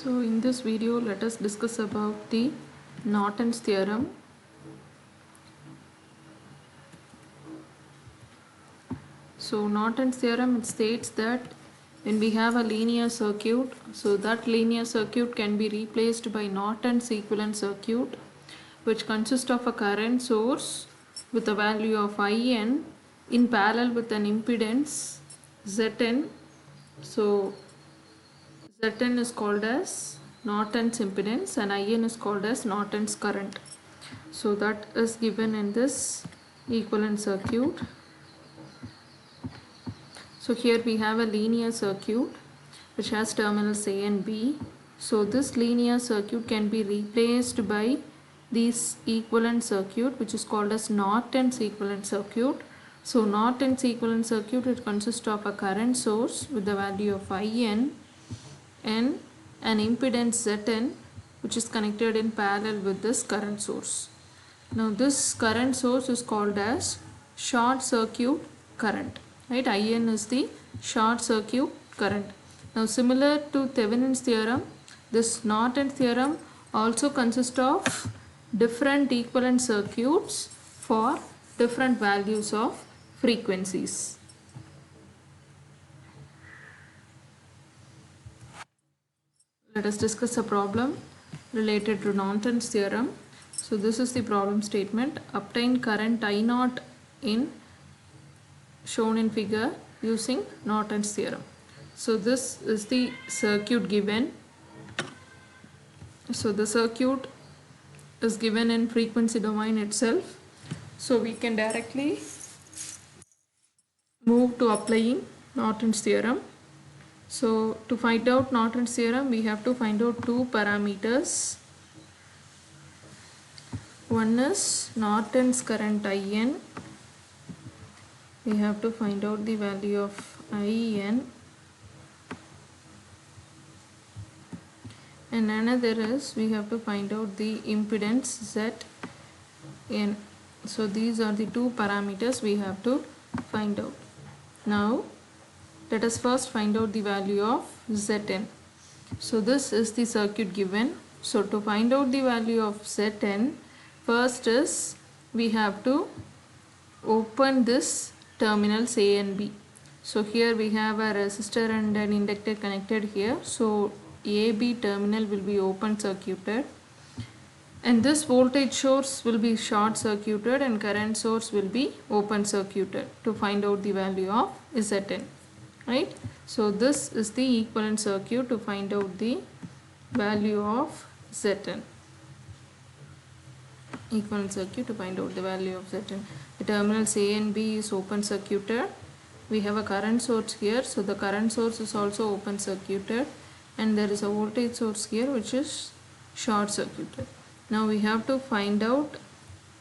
So in this video let us discuss about the Norton's theorem. So Norton's theorem, it states that when we have a linear circuit, so that linear circuit can be replaced by Norton's equivalent circuit, which consists of a current source with a value of IN in parallel with an impedance Zn. So Zn is called as Norton's impedance and IN is called as Norton's current. So that is given in this equivalent circuit. So here we have a linear circuit which has terminals A and B. So this linear circuit can be replaced by this equivalent circuit which is called as Norton's equivalent circuit. So Norton's equivalent circuit, it consists of a current source with the value of IN and an impedance Zn which is connected in parallel with this current source. Now this current source is called as short circuit current, right? IN is the short circuit current. Now similar to Thevenin's theorem, this Norton's theorem also consists of different equivalent circuits for different values of frequencies. Let us discuss a problem related to Norton's theorem. So this is the problem statement. Obtain current I0 in shown in figure using Norton's theorem. So this is the circuit given. So the circuit is given in frequency domain itself. So we can directly move to applying Norton's theorem. So to find out Norton's theorem, we have to find out two parameters. One is Norton's current IN. We have to find out the value of IN. And another is we have to find out the impedance Zn. So these are the two parameters we have to find out. Now let us first find out the value of Zn. So this is the circuit given. So to find out the value of Zn, first is we have to open this terminals A and B. So here we have a resistor and an inductor connected here. So AB terminal will be open circuited. And this voltage source will be short circuited and current source will be open circuited to find out the value of Zn. Right? So this is the equivalent circuit to find out the value of Zn. Equivalent circuit to find out the value of Zn. The terminals A and B is open circuited. We have a current source here, so the current source is also open circuited, and there is a voltage source here which is short circuited. Now we have to find out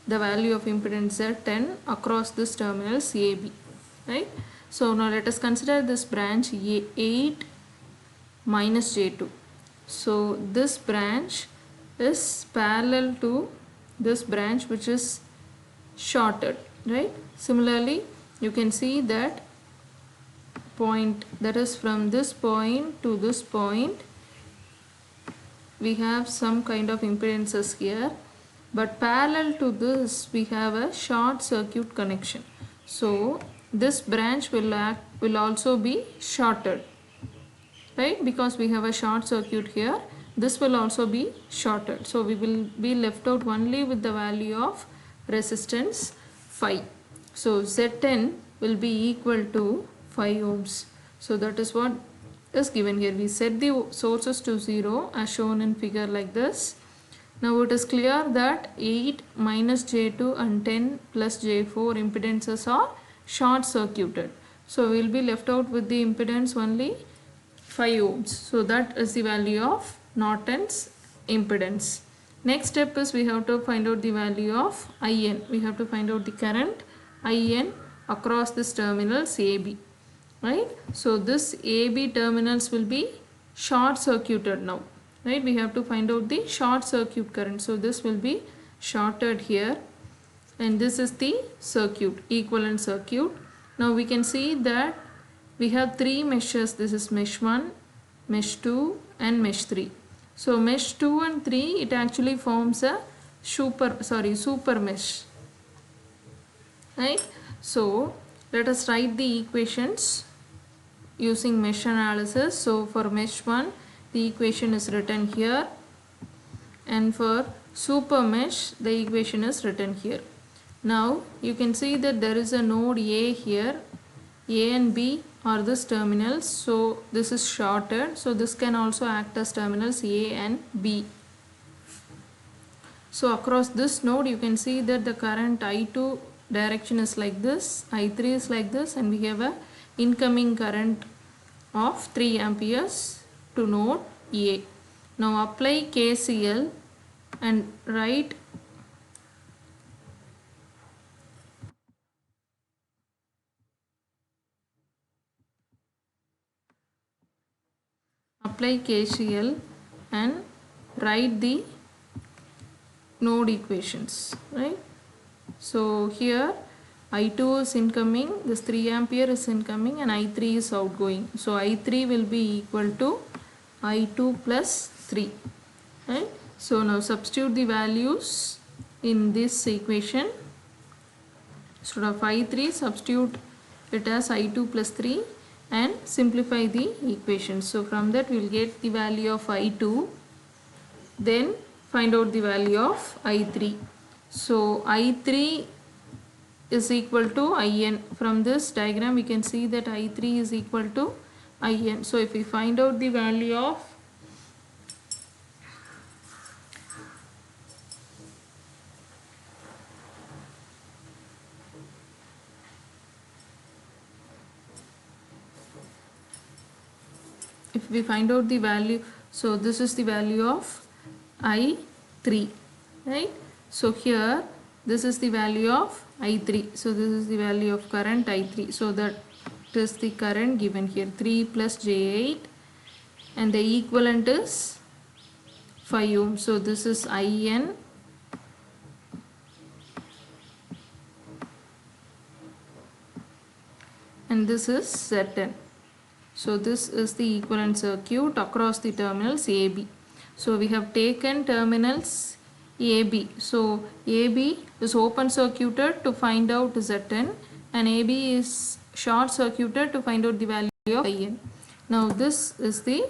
the value of impedance Zn across this terminals AB, right? So now let us consider this branch A8 minus J2. So this branch is parallel to this branch which is shorted, right? Similarly, you can see that point, that is from this point to this point, we have some kind of impedances here, but parallel to this we have a short circuit connection. So this branch will also be shorted, right? Because we have a short circuit here, this will also be shorted. So we will be left out only with the value of resistance phi. So Zn will be equal to 5 ohms. So that is what is given here. We set the sources to 0 as shown in figure like this. Now it is clear that 8 minus J2 and 10 plus J4 impedances are short circuited. So we will be left out with the impedance only 5 ohms. So that is the value of Norton's impedance. Next step is we have to find out the value of IN. We have to find out the current IN across this terminals AB, right? So this AB terminals will be short circuited now, right? We have to find out the short circuit current. So this will be shorted here, and this is the circuit, equivalent circuit. Now we can see that we have three meshes. This is mesh 1, mesh 2 and mesh 3. So mesh 2 and 3, it actually forms a super mesh, right? So let us write the equations using mesh analysis. So for mesh 1, the equation is written here, and for super mesh the equation is written here. Now you can see that there is a node A here. A and B are this terminals, so this is shorted, so this can also act as terminals A and B. So across this node you can see that the current I2 direction is like this, I3 is like this, and we have a incoming current of 3 amperes to node A. Now apply KCL and write KCL and write the node equations, right? So here I2 is incoming, this 3 ampere is incoming, and I3 is outgoing. So I3 will be equal to I2 plus 3, right? So now substitute the values in this equation. Instead of I3, substitute it as I2 plus 3 and simplify the equation. So from that we will get the value of I2, then find out the value of I3. So I3 is equal to IN. From this diagram we can see that I3 is equal to IN. So if we find out the value of so this is the value of I3, right? So here this is the value of I3, so this is the value of current I3, so that is the current given here, 3 plus J8, and the equivalent is 5 ohm. So this is IN, and this is Zn. So this is the equivalent circuit across the terminals AB. So we have taken terminals AB. So AB is open circuited to find out Zn, and AB is short circuited to find out the value of IN. Now this is the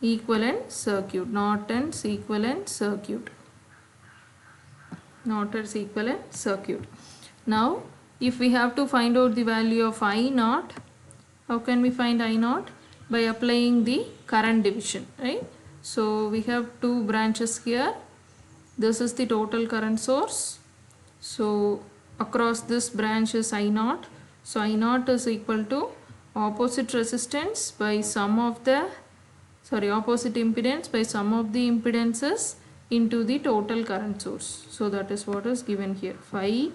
equivalent circuit, Norton's equivalent circuit. Norton's equivalent circuit. Now if we have to find out the value of I0, how can we find I0? By applying the current division, right? So we have two branches here. This is the total current source. So across this branch is I0. So I0 is equal to opposite resistance by sum of the opposite impedance by sum of the impedances into the total current source. So that is what is given here, 5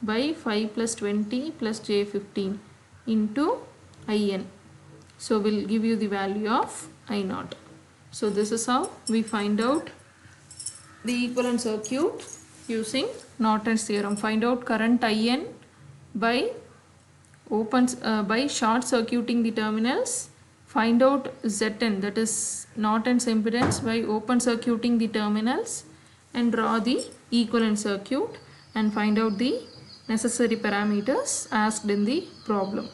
by 5 plus 20 plus J15 into IN. So we'll give you the value of I0. So this is how we find out the equivalent circuit using Norton's theorem. Find out current IN by short circuiting the terminals. Find out Zn, that is Norton's impedance, by open circuiting the terminals, and draw the equivalent circuit and find out the necessary parameters asked in the problem.